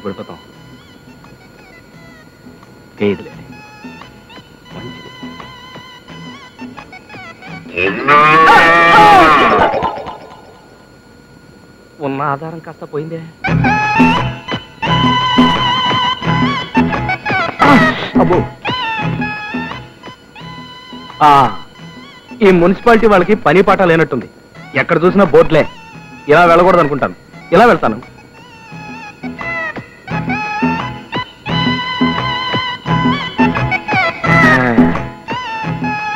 అక్కడ పడిపోతాం. ఏదిలే మంచిది. ఉన్న ఆధారం కాస్త పోయిందే. అబ్బో, ఈ మున్సిపాలిటీ వాళ్ళకి పని పాట లేనట్టుంది. ఎక్కడ చూసినా బోట్లే. ఇలా వెళ్ళకూడదు అనుకుంటాను. ఇలా వెళ్తాను.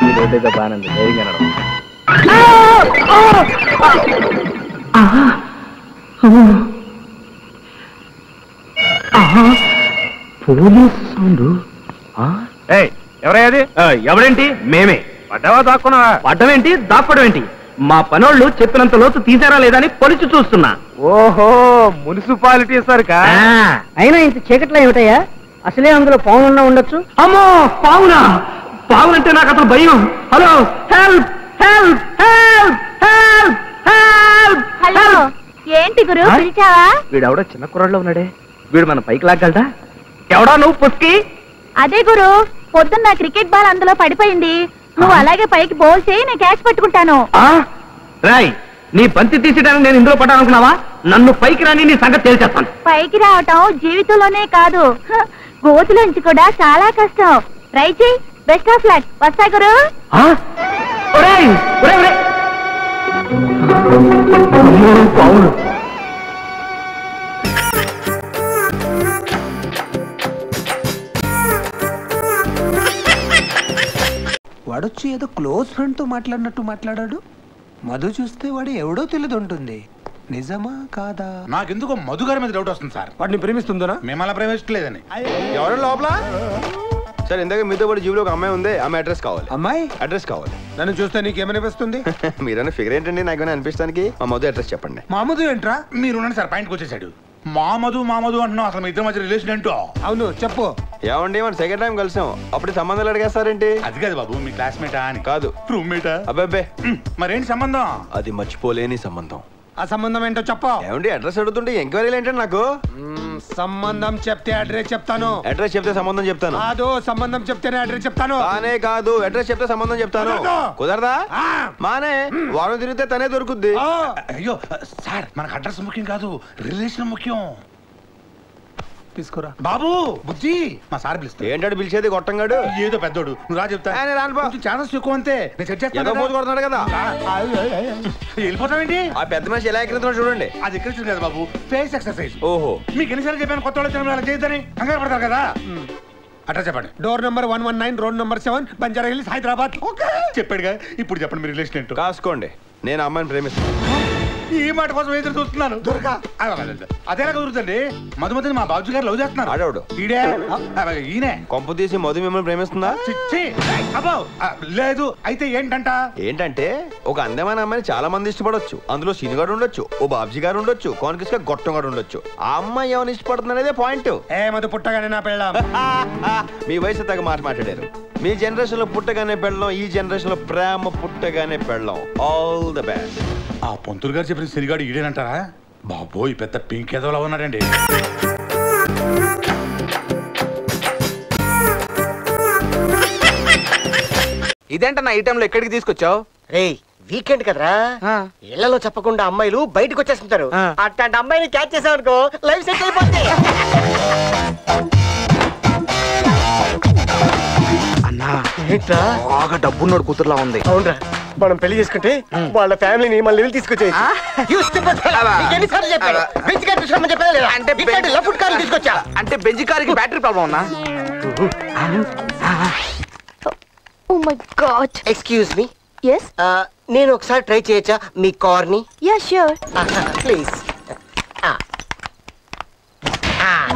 ఇదైతే బాగానే ధైర్యంగా నడవ. Police sound. ఎవరయ్యది? ఎవరేంటి? మేమే. పడ్డావా దాక్కున్నావా? పడ్డమేంటి దాక్కోవడం ఏంటి? మా పనోళ్ళు చెప్పినంత లోతు తీసారా లేదా అని పొలిచి చూస్తున్నా. ఓహో, మున్సిపాలిటీ సరికా? అయినా ఇంత చీకట్లో ఏమిటయ్యా? అసలే అందులో పావులున్నా ఉండొచ్చు. అమ్మో, పావునా? పావులంటే నాకు అసలు భయం. Hello, help help help help help. Hello, ఏంటి గురు పిలిచావా? వీడెవడో చిన్న కుర్రాళ్ళు ఉన్నాడే. వీడు మన పైకి లాగలదా? ఎవడా నువ్వు పుస్కి? అదే గురు, పొద్దున్న క్రికెట్ బాల్ అందులో పడిపోయింది. నువ్వు అలాగే పైకి బౌల్ చేయి, నేను క్యాచ్ పట్టుకుంటాను. రాయ్, నీ బంతి తీసేయడానికి నేను ఇందులో పడ్డానుకున్నావా? నన్ను పైకి రాని నీ సంగతి తేల్చేస్తాను. పైకి రావటం జీవితంలోనే కాదు, గోతులోంచి కూడా చాలా కష్టం. ట్రై చేయి. Best of luck. వస్తా గురు. వాడొచ్చి ఏదో క్లోజ్ ఫ్రెండ్ తో మాట్లాడినట్టు మాట్లాడాడు. మధు చూస్తే వాడు ఎవడో తెలియదు ఉంటుంది. నిజమా కాదా? నాకెందుకో మధు గారి మీద డౌట్ వస్తుంది సార్. వాడిని ప్రేమిస్తుందా? మేమలా ప్రేమించలేదని. ఎవరు లోపల? సార్ ఇందాక మీతో పాటు జీబులో ఒక అమ్మాయి ఉంది. ఆమె అడ్రస్ కావాలి. అమ్మాయి అడ్రస్ కావాలి. నన్ను చూస్తే నీకేమనిపిస్తుంది? మీరన్నా ఫిగర్ ఏంటండి నాకేమైనా అనిపిస్తానికి? మా మధు అడ్రస్ చెప్పండి. మా మధు ఏంట్రా? మీరున్నాను సార్, పాయింట్కి వచ్చేసాడు. మా మధు అంటున్నావు. అసలు మీ ఇద్దరి మధ్య రిలేషన్ ఏంటో? అవును చెప్పు. ఏమండి మన సెకండ్ టైం కలిసాం, అప్పుడే సంబంధాలు అడిగేస్తారేంటి? అది కాదు బాబు, మీ క్లాస్మేటా అని. కాదు, రూమ్మేటా? అబ్బాబ్బే, మరేంటి సంబంధం? అది మర్చిపోలేని సంబంధం. ఆ సంబంధం ఏంటో చెప్పు. ఏమండి అడ్రస్ అడుగుతుంటే ఎంక్వైరీలు ఏంటండి నాకు? సంబంధం చెప్తే అడ్రస్ చెప్తాను. అడ్రస్ చెప్తే సంబంధం చెప్తాను. కాదు, సంబంధం చెప్తేనే అడ్రస్ చెప్తాను. కానే కాదు, అడ్రస్ చెప్తే సంబంధం చెప్తాను. కుదరదా? మానే వారం తిరిగితే తనే దొరుకుద్ది. అయ్యో సార్, మనకు అడ్రస్ ముఖ్యం కాదు, రిలేషన్ ముఖ్యం. తీసుకురా బాబు. బుజ్జి, మా సార్ పిలుస్తా. ఏంటాడు పిలిచేది? గొట్టంగాడు ఏదో పెద్దోడు. నువ్వు రా చెప్తా. ఛానల్స్ ఎక్కువ అంతే. నేను సెట్ చేస్తాను. కొడుతున్నాడు కదా. వెళ్ళిపోతావేంటి? ఆ పెద్ద మనిషి ఎలా ఎక్కిస్తున్నాడు చూడండి. అది ఎక్కడ కదా బాబు, ఫేస్ ఎక్సర్సైజ్. ఓహో, మీకు ఎన్నిసార్లు చెప్పాను కొత్త వాళ్ళు చేయొద్దని? కంగారు పడతారు కదా. అట్లా చెప్పండి. Door number 119, road number 7, Banjara hills, Hyderabad. చెప్పాడుగా. ఇప్పుడు చెప్పండి మీ రిలేషన్ ఏంటో. కాసుకోండి. నేను అమ్మాయిని ప్రేమిస్తాను. ఈ మాట కోసం ఎదురు చూస్తున్నాను. అదేలా కుదురుతుంది? మధుమతిని మా బాబుజీ గారు లవ్ చేస్తున్నారు. ఆడవాడు ఈయనే. కొంప తీసి మధు మిమ్మల్ని ప్రేమిస్తుందా? అబ్బో లేదు. అయితే ఏంటంటే ఒక అందమైన అమ్మాయిని చాలా మంది ఇష్టపడొచ్చు. అందులో సినిగాడు ఉండొచ్చు, ఓ బాబ్జీ గారు ఉండొచ్చు, కాన్కిస్గా గొట్టంగాడు ఉండొచ్చు. ఆ అమ్మాయి ఏమైనా ఇష్టపడుతుంది అనేదే పాయింట్. మధు పుట్టగానే నా పెళ్ళాం. మీ వయసు తగ్గ మాట్లాడారు. మీ జనరేషన్ లో పుట్టగానే పెళ్ళం, ఈ జనరేషన్ లో ప్రేమ పుట్టగానే పెళ్ళం. All the best. ఆ పొంతులు గారు చెప్పిన సిరిగాడు ఈడేనంటారా? బాబోయ్, పెద్ద పింక్ ఎదవలా ఉన్నాడండి. ఇదేంటన్నా ఈ టైంలో ఎక్కడికి తీసుకొచ్చావు? రేయ్, వీకెండ్ కదరా, ఇళ్లలో చెప్పకుండా అమ్మాయిలు బయటకు వచ్చేస్తుంటారు. అట్లాంటి అమ్మాయిని క్యాచ్ చేసావనుకో, లైఫ్ సెట్ అయిపోతుంది. అన్నా, బాగా డబ్బున్నోడు కూతురులా ఉంది. అవునరా, మనం పెళ్లి చేసుకుంటే వాళ్ళ ఫ్యామిలీని మన లెవెల్ తీసుకొచ్చేది. అంటే బెంజ్ కారుకి బ్యాటరీ ప్రాబ్లం ఉన్నా? Oh my god. Excuse me. yes నేను ఒకసారి ట్రై చేయొచ్చా మీ కార్ ని? yeah sure please.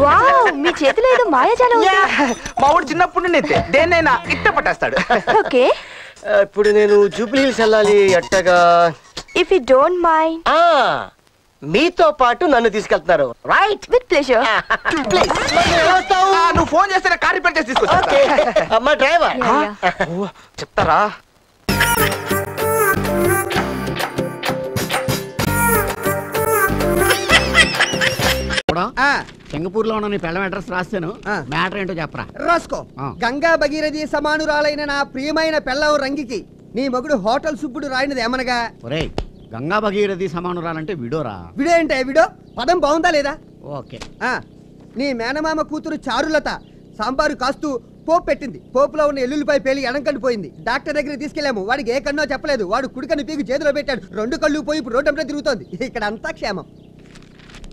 వావ్, మీ చేతిలో ఏదో మాయాజాలం ఉంది. మా ఊడు చిన్నప్పుడు నుండి దేన్నైనా ఇట్ట పట్టేస్తాడు. ఓకే, ఇప్పుడు నేను జూబ్లీ హిల్స్ వెళ్ళాలి. అట్టగా ఇఫ్ యు డోంట్ మైండ్ మీతో పాటు నన్ను తీసుకెళ్తున్నారు, రైట్? With pleasure. ప్లీజ్. నువ్వు ఫోన్ చేస్తే కార్ రిపేర్ చేసి తీసుకొస్తా. అమ్మా డ్రైవర్ చెప్తారా? సింగపూర్ లో ఉన్న నీ పెళ్ళం అడ్రస్ రాస్తాను. మ్యాటర్ ఏంటో చెప్పరా. రాసుకో. గంగా భగీరథి సమానురాలైన నా ప్రియమైన పెళ్ళం రంగికి నీ మగుడు హోటల్ సుబ్బుడు రాయినది ఏమనగా. ఒరేయ్, గంగా భగీరథి సమానురాలంటే విడోరా. విడో ఏంటే విడో? పదం బాగుందా లేదా? ఓకే. నీ మేనమామ కూతురు చారులత సాంబారు కాస్తూ పోపు పెట్టింది. పోపులో ఉన్న ఎల్లుల్లిపై పేలి ఎడంకండి పోయింది. డాక్టర్ దగ్గరికి తీసుకెళ్లాము. వాడికి ఏ కన్నో చెప్పలేదు. వాడు కుడికన్ను పీకి చేతిలో పెట్టాడు. 2 కళ్ళు పోయి ఇప్పుడు రోడ్డంతా తిరుగుతోంది. ఇక్కడ అంతా క్షేమం.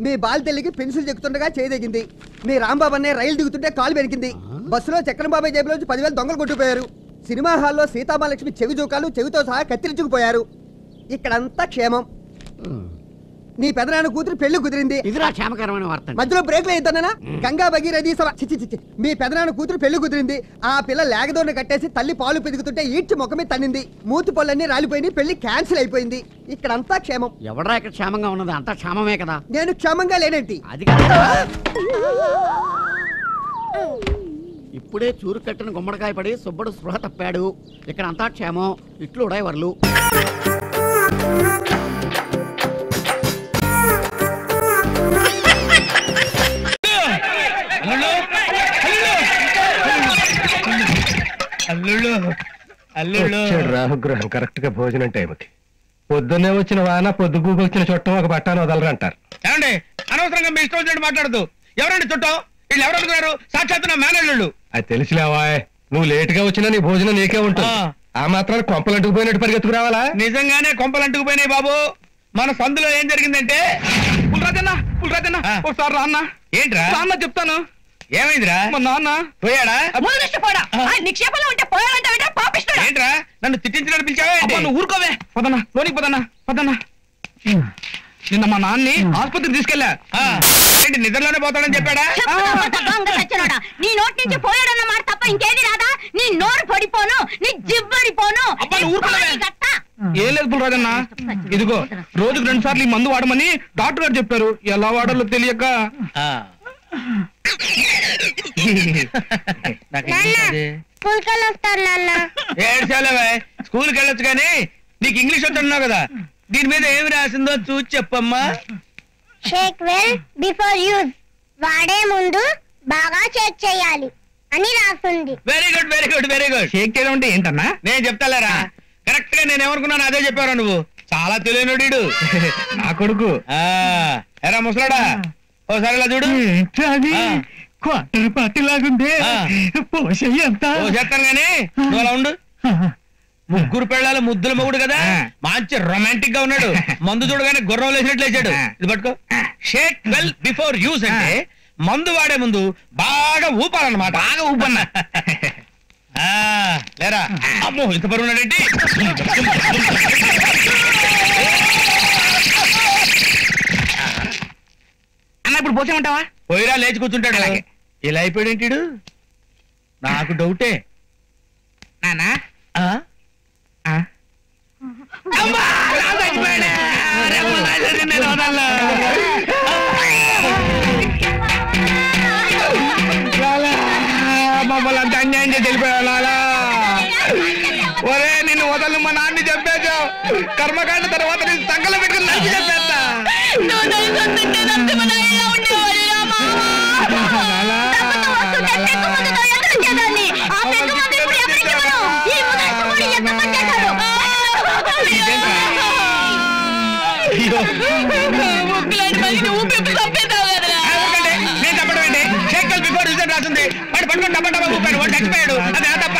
మీ బాలితల్లికి పెన్సిల్ చెక్కుతుండగా చేయదగింది. మీ రాంబాబు అనే రైలు దిగుతుంటే కాలు పెరిగింది. బస్సులో చక్రం బాబాయ్ జేబులోంచి 10,000 దొంగలు కొట్టుకుపోయారు. సినిమా హాల్లో సీతామహాలక్ష్మి చెవి జోకాలు చెవితో సహా కత్తిరించుకుపోయారు. ఇక్కడంతా క్షేమం. నీ పెదనాన్న కూతురు పెళ్లి కుదిరింది. ఇదిరా క్షేమకరమైన వార్త. మధ్యలో బ్రేక్లు ఇద్దానా? గంగా భగీరథి మీ పెదనాన్న కూతురు పెళ్లి కుదిరింది. ఆ పిల్ల లేగదోన్న కట్టేసి తల్లి పాలు పెరుగుతుంటే ఈడ్చి ముఖమే తన్నింది. మూతి పళ్ళన్నీ రాలిపోయి పెళ్లి క్యాన్సిల్ అయిపోయింది. ఇక్కడంతా క్షేమం. ఎవడరా ఇక్కడ క్షేమంగా ఉన్నది? అంతా క్షేమమే కదా. నేను క్షేమంగా లేనేంటి? అది ఇప్పుడే చూరు కట్టిన గుమ్మడికాయ పడి సుబ్బడు స్పృహ తప్పాడు. ఇక్కడ అంతా క్షేమం. ఇట్లు ఉడయవర్లు. రాహుగ్రహం కరెక్ట్ గా భోజనం టైంకి. పొద్దున్నే వచ్చిన వాన పొద్దుగూకు వచ్చిన చుట్టం ఒక బట్టాను వదలరు అంటారు. ఏమండి, అనవసరంగా మీ ఇష్టం వచ్చినట్టు మాట్లాడుతూ. ఎవరండి చుట్టం? వీళ్ళు ఎవరు అనుకున్నారు? సాక్షాత్ నా మేనల్లుళ్ళు. అది తెలిసిలేవా? నువ్వు లేట్ గా వచ్చినా నీ భోజనం నీకే ఉంటుంది. ఆ మాత్రం కొంపలు అంటుకుపోయినట్టు పరిగెత్తుకు రావాలా? నిజంగానే కొంపలు అంటుకుపోయినాయి బాబు. మన సందులో ఏం జరిగిందంటే, పుల్రాజన్న ఒకసారి రాన్న. ఏంట్రా? రాన్న చెప్తాను. ఏమైందిరా? మా నాన్న పోయాడా? నిక్షేపంలో ఉంటే పోయాడంటే పాపిస్తాడు. ఏంట్రా నన్ను తిట్టించినట్టు పిలిచావా? నువ్వు ఊరుకోవే. పదన్నా లోనికి పదన్నా. నిన్న మా నాన్ని ఆసుపత్రికి తీసుకెళ్ళా. ఏంటి నిద్రలోనే పోతాడని చెప్పాడా? నీ నోటి నుంచి పోయాడన్న మాట తప్ప ఇంకేది రాదా? నీ నోరు పడిపోను, నీ జిబ్బడిపోను. ఏం లేదు పుల్రాజన్న, ఇదిగో రోజుకు 2 సార్లు ఈ మందు వాడమని డాక్టర్ గారు చెప్పారు. ఎలా వాడాలో తెలియక. స్కూల్కి వెళ్ళొచ్చు కానీ నీకు ఇంగ్లీష్ వచ్చున్నావు కదా, దీని మీద ఏమి రాసిందో చూసి చెప్పమ్మా. షేక్ వెల్ బిఫోర్ యూజ్, వాడే ముందు బాగా చెక్ చేయాలి అని రాస్తుంది. Very good very good very good. Shake చేయడం అంటే ఏంటన్నా? నేను చెప్తాలేరా. కరెక్ట్ గా నేను ఏమనుకున్నాను అదే చెప్పారా నువ్వు. చాలా తెలియనుడు నా కొడుకు. ఎరా ముసలాడా, ఓసారి ఇలా చూడు. క్వార్టర్ పార్టీ లాగుంది. పోసేస్తాను గానీ నువ్వు అలా ఉండు. ముగ్గురు పెళ్ళాలి ముద్దుల మొగుడు కదా, మంచి రొమాంటిక్ గా ఉన్నాడు. మందు చూడగానే గుర్రం లేచినట్లు లేచాడు. ఇది పట్టుకో. షేక్ వెల్ బిఫోర్ యూస్ అంటే మందు వాడే ముందు బాగా ఊపాలన్నమాట. బాగా ఊపన్నా లేరా? అమ్మో ఇంత బరువు ఉన్నాడేంటి? అన్న ఇప్పుడు పోసేమంటావా? పోయిరా లేచి కూర్చుంటాడు. ఇలా అయిపోయాడేంటిడు? నాకు డౌటే. నానా మమ్మల్ని అంత అన్యాయం చేసి వెళ్ళిపోయాలా? ఒరే నిన్ను వదలను మా నాన్ని చెప్పేశావు. కర్మకాండ తర్వాత నేను సంకలం పెట్టుకుని నచ్చి చెప్పేస్తా. నేను చెప్పడం ఏంటి? షేక్ బిఫోర్ యూజ్ రాసింది. వాడు పట్టుకుని డబ్బా డబ్బా ఊపాడు. వాడు చచ్చిపోయాడు. అదే తప్ప.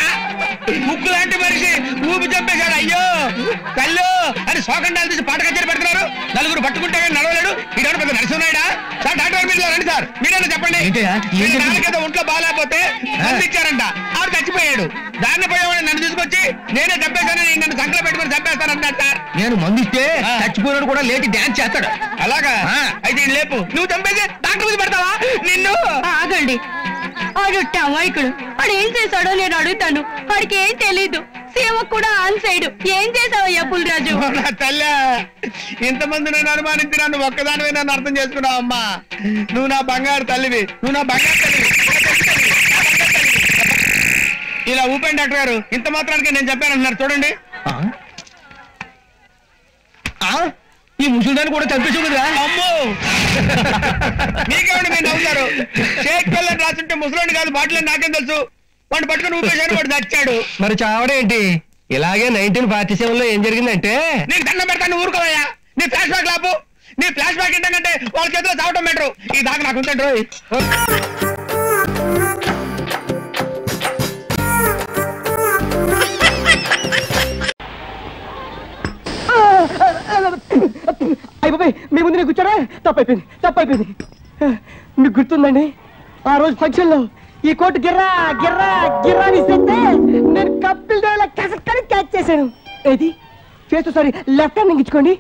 ముక్కు లాంటి మనిషి ఊపి చంపేశాడు. అయ్యో కళ్ళు అని శోకండాలు తీసి పాట కచేరి పెడుతున్నారు. నలుగురు పట్టుకుంటే నడవలేడు. ఇడవడం పెద్ద నరసింహనాయుడా? సార్ డాక్టర్ మీరు రండి సార్, మీరేనా చెప్పండి. నాలుగేదో ఒంట్లో బాగాలేకపోతే ఇచ్చారంట. ఆవిడ చచ్చిపోయాడు. దాన్ని పోయేవాడు నన్ను తీసుకొచ్చి నేనే చంపేశాను, నన్ను సంకలం పెట్టుకుని చంపేస్తానంటారు సార్. నేను మందిస్తే చచ్చిపోయినాడు కూడా లేచి డాన్స్ చేస్తాడు. అలాగా? అయితే లేపు. నువ్వు చంపేసి డాక్టర్ మీద పెడతావా? నిన్ను ఆగండి. ఆడు టమాయికుడు. వాడు ఏం చేశాడో నేను అడుగుతాను. వాడికి ఏం తెలీదు. సేవకు కూడా ఆన్ సైడ్. ఏం చేసావయ్యా పుల్రాజు? తల్లి ఇంతమంది నన్ను అనుమానించి నన్ను ఒక్కదానివే నన్ను అర్థం చేసుకున్నావు అమ్మా. నువ్వు నా బంగారు తల్లివి. నువ్వు నా బంగారు తల్లివి. ఇలా ఊపండి డాక్టర్ గారు. ఇంత మాత్రానికి నేను చెప్పానంటున్నారు చూడండి. ఈ ముసలిదాన్ని కూడా చంపేసి కదరా. అమ్మో మీకేమండి మీరు నవ్వుతారు. షేక్ వెల్ అని రాస్తుంటే ముసలోని కాదు బాటిల్ అని నాకేం తెలుసు. వాడిని పట్టుకుని ఊపేశారు, వాడు చచ్చాడు. మరి చావడేంటి? ఇలాగే 1947 లో ఏం జరిగిందంటే, నీకు దండం పెడతాను ఊరుకోవయ్యా. నీ ఫ్లాష్ బ్యాక్ లాపు. నీ ఫ్లాష్ బ్యాక్ ఏంటంటే వాళ్ళ చేతిలో చావటం బెటరు. ఈ దాకా నాకు ఉంచండి రోయ్. అయిపోయి మీ ముందు నేను కూర్చోడా? తప్పైపోయింది. మీకు గుర్తుందండి ఆ రోజు ఫంక్షన్ లో ఈ కోటు గిర్రా గిర్రా గిర్రా ఇస్తే నేను కప్పిల్ కసక్కని క్యాచ్ చేశాను. ఏది ఫేస్ సారీ లెఫ్ట్ హ్యాండ్ ఇచ్చుకోండి.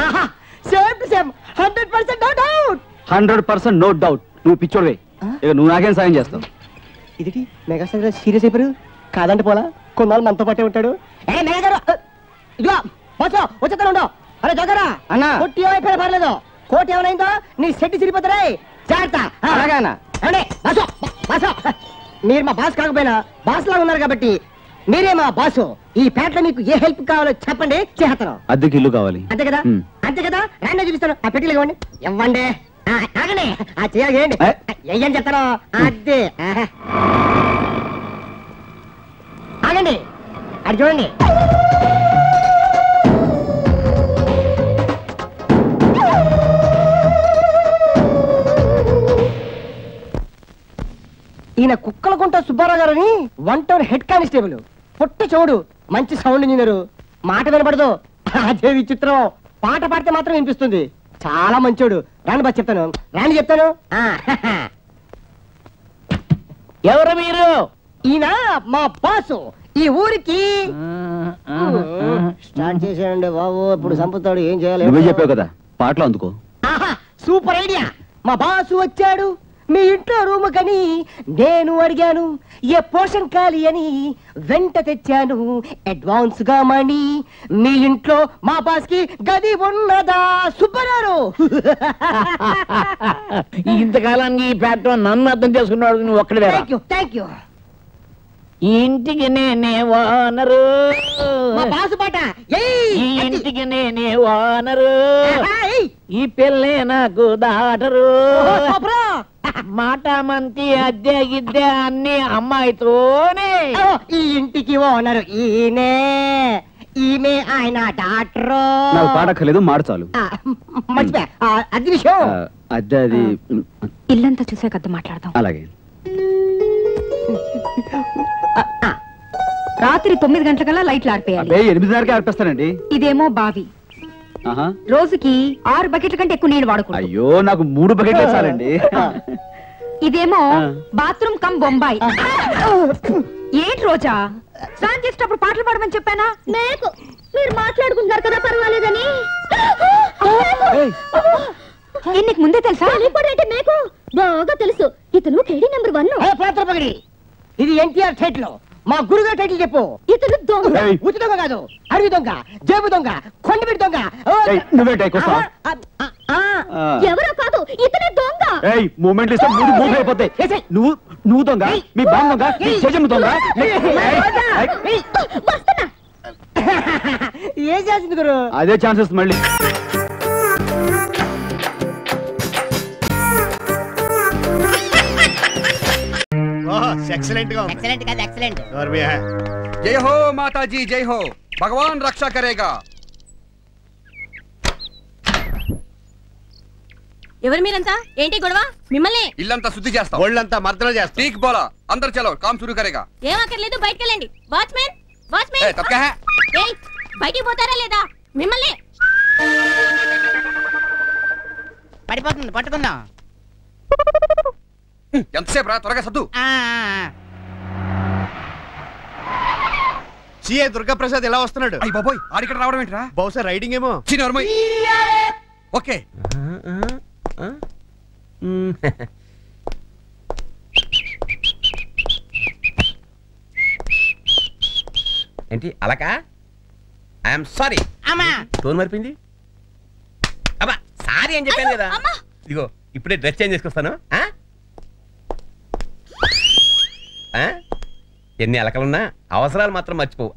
ఆహా same to same 100% no doubt. 100% no doubt. నువ్వు పిచ్చోడివే. ఇక నువ్వు నాకేం సాయం చేస్తావు? ఇది మెగాస్టార్ సీరియస్ అయిపోయారు. కాదంటే పోలా కొన్నాళ్ళు మనతో పాటే ఉంటాడు. ఇదిగో బస్సు వచ్చేస్తాను. అరే జగరా అన్న కొట్టి అయిపోయినా పర్లేదు. కోటి ఏమైందో నీ సెట్ చిరిపోతారే. జాగ్రత్త. అలాగేనా? మీరు మా బాస్ కాకపోయినా బాస్ లాగా ఉన్నారు కాబట్టి మీరే మా బాసు. ఈ పేటలో మీకు ఏ హెల్ప్ కావాలో చెప్పండి, చేస్తాను. అద్దెకి ఇల్లు కావాలి. అంతే కదా అంతే కదా రాండి చూపిస్తాను. ఆ పెట్టిలు ఇవ్వండి. ఇవ్వండి. ఆగండి. ఆ చేయండి ఏం చెప్తాను. అద్దె ఆగండి. అది చూడండి. ఈయన కుక్కలకుంట సుబ్బారావు గారని 1 టౌన్ హెడ్ కానిస్టేబుల్. పొట్టి చౌడు, మంచి సౌండ్ ఇంజనీరు. మాట వినపడదు, అదే విచిత్రం. పాట పాడితే మాత్రం వినిపిస్తుంది. చాలా మంచోడు. రాండి బా చెప్తాను. ఎవరు మీరు? ఈయన మా బాసు. ఈ ఊరికి స్టార్ట్ చేసాడండి బాబు. ఇప్పుడు సంపుతాడు. ఏం చేయాలి? నువ్వే చెప్పావు కదా, పాటలు అందుకో. Super idea. మా బాసు వచ్చాడు మీ ఇంట్లో రూమ్ కని. నేను అడిగాను ఏ పోర్షన్ ఖాళీ అని. వెంట తెచ్చాను అడ్వాన్స్ గా మనీ. మీ ఇంట్లో మా బాస్ కి గది ఉన్నదా సుబ్బరారు? ఇంతకాలానికి ఈ పేట నన్ను అర్థం చేసుకున్నాడు నువ్వు ఒక్కడే. Thank you. ఈ ఇంటికి నేనే ఓనరు. మా బాసు పాట. ఈ ఇంటికి నేనే ఓనరు. ఈ పిల్లే నాకు దాటరు. మాట మంతి అద్దె గిద్దె అన్ని అమ్మాయితోనే. ఈ ఇంటికి ఓనరు ఈయనే. ఈమె ఆయన డాక్టరు. నాకు పాడక్కర్లేదు, మాట చాలు. మర్చిపోయా అది విషయం. అద్దె అది ఇల్లంతా చూసే కదా మాట్లాడదాం. అలాగే. రాత్రి 9 గంటలకల్లా లైట్లు ఆర్పేయాలి. 8:30కే ఆర్పేస్తానండి. ఇదేమో బావి. రోజుకి 6 బకెట్ల కంటే ఎక్కువ నీళ్ళు వాడకూడదు. అయ్యో నాకు 3 బకెట్లు చాలండి. ఇదేమో బాత్రూమ్ కమ్ బొంబాయి. ఏంటి రోజా స్నానం చేసేటప్పుడు పాటలు పాడమని చెప్పానా? మీరు మాట్లాడుకుంటారు కదా పర్వాలేదని. నీకు ముందే తెలుసా? మీకు బాగా తెలుసు. ఇతను కేడీ నెంబర్ 1. ఇది ఎన్టీఆర్ టైటిల్. మా గురుగారు టైటిల్ చెప్పు. ఇతను దొంగ. ఉచి దొంగ కాదు, అడవి దొంగ, జేబు దొంగ, కొండబిడి దొంగ. ఎవరో కాదు, ఇతనే దొంగ. మూమెంట్ ఇస్తే మూవ్ అయిపోతాయి. నువ్వు దొంగ, మీ బామ్మ దొంగ, మీ చెజమ్మ దొంగ. ఏం చేసింది గురు? అదే ఛాన్సెస్ మళ్ళీ. एक्सीलेंट का एक्सीलेंट का एक्सीलेंट और भी है। जय हो माता जी, जय हो. भगवान रक्षा करेगा. ఎవరు మీరంతా? ఏంటి గొడవ? మిమ్మల్ని ఇల్లంతా శుద్ధి చేస్తాం, ఒళ్ళంతా మర్దన చేస్తాం. ठीक बोला. अंदर चलो, काम शुरू करेगा. ఏం అక్కర్లేదు, బయటికి వెళ్ళండి. Watchman watchman. ए, तब क्या है? ఏయ్ బయటికి పోతారా లేదా? మిమ్మల్ని. పడిపోతుంది, పట్టుకుందాం. ఎంతసేపు రా, త్వరగా సద్దు. సిఏ దుర్గా ప్రసాద్ ఎలా వస్తున్నాడు? అయ్య బాబోయ్, ఆడిక్కడ రావడం ఏంట్రా? బహుశా రైడింగ్ ఏమో. చిన్నోర్మయ్. ఓకే. ఏంటి అలాకా? I'm sorry. అమ్మా టోన్ మరిపింది. అబ్బా సారీ అని చెప్పాను కదా. ఇదిగో ఇప్పుడే డ్రెస్ చేంజ్ చేసుకొస్తాను. ఎన్ని అలకలున్నా అవసరాలు మాత్రం మర్చిపోవు.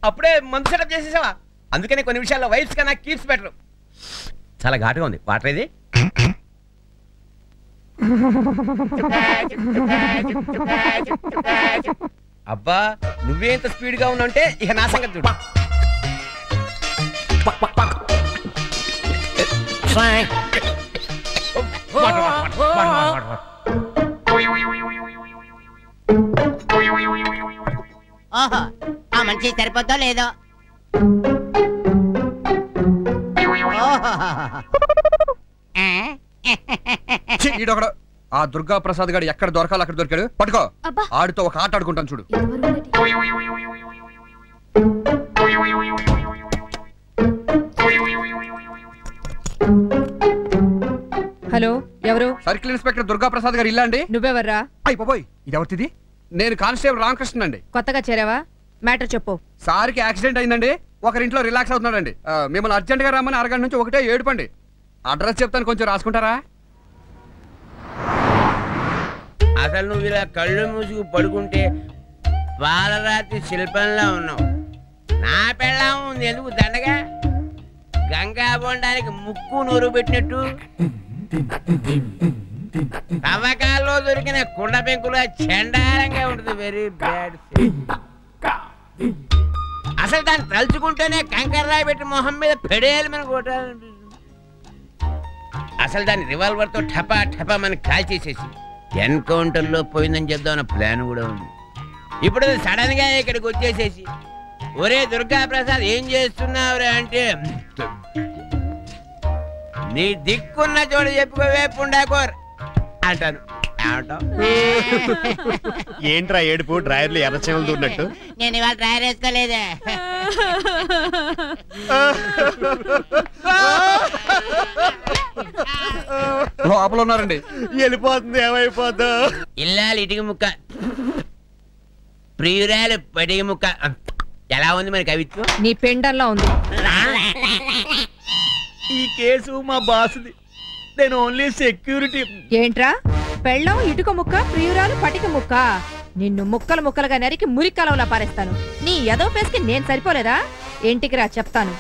అప్పుడే మందు సెటప్ చేసేసావా? అందుకనే కొన్ని విషయాల్లో వైఫ్స్ కన్నా కీప్స్ బెటర్. చాలా ఘాటుగా ఉంది వాటర్ ఇది. అబ్బా నువ్వే ఇంత స్పీడ్ గా ఉన్నావంటే ఇక నా సంగతి చూడు. ఓహో ఆ మంచి సరిపోద్దో లేదో. ఈడొకడు ఆ దుర్గా ప్రసాద్ గారు ఎక్కడ దొరకాలి అక్కడ దొరికాడు. పట్టుకో, ఆడితో ఒక ఆట ఆడుకుంటాను చూడు. హలో, ఎవరు? సర్కిల్ ఇన్స్పెక్టర్ దుర్గా ప్రసాద్ గారు ఇల్లా అండి? నువ్వెవర్రా? అయిపోయి ఇది ఎవరిది? నేను కానిస్టేబుల్ రామకృష్ణ అండి. కొత్తగా చేరావా? మ్యాటర్ చెప్పు. సార్కి యాక్సిడెంట్ అయిందండి, ఒకరింట్లో రిలాక్స్ అవుతున్నాడండి. మిమ్మల్ని అర్జెంట్ గా రమ్మని అరగంట నుంచి ఒకటే ఏడుపండి. అడ్రస్ చెప్తాను, కొంచెం రాసుకుంటారా? అసలు నువ్వు ఇలా కళ్ళు మూసుకు పడుకుంటే పాలరాతి శిల్పంలా ఉన్నావు. నా పెళ్ళం ఉంది ఎందుకు దండగా? గంగా బొండానికి ముక్కు నూరు పెట్టినట్టు తవ్వకాల్లో దొరికిన కుండ పెంకులా చండాలంగా ఉంటుంది. Very bad. అసలు దాన్ని తలుచుకుంటేనే కంకర్రాయి పెట్టి మొహం మీద పెడేయాలి మన కొట్టాలనిపిస్తుంది. అసలు దాన్ని రివాల్వర్ తో ఠపా ఠపా మనకి కాల్ చేసేసి ఎన్కౌంటర్ లో పోయిందని చెప్దామన్న ప్లాన్ కూడా ఉంది. ఇప్పుడు సడన్ గా ఇక్కడికి వచ్చేసేసి ఒరే దుర్గా ప్రసాద్ ఏం చేస్తున్నావురా అంటే నీ దిక్కున్న చోటు చెప్పుకోవే పుండాకోర్ అంటాను. ఏంట్రా ఏడుపు? డ్రైవర్లు ఎర్రచేమలు దూరినట్టు. నేను ఇవాళ డ్రైవర్ వేసుకోలేదే. లోపల ఉన్నారండి. వెళ్ళిపోతుంది, ఏమైపోద్దా? ఇల్లాలి ఇటుక ముక్క, ప్రియురాలు పటిక ముక్క. ఎలా ఉంది మరి కవిత్వం? నీ పెండల్లా ఉంది. ఈ కేసు మా బాసుది. నేను ఓన్లీ సెక్యూరిటీ. ఏంట్రా పెళ్ళం ఇటుక ముక్క, ప్రియురాలు పటిక ముక్క? నిన్ను ముక్కలు ముక్కలుగా నరికి మురికలవలా పారేస్తాను. నీ ఎదో పేస్కి నేను సరిపోలేదా? ఇంటికి రా చెప్తాను.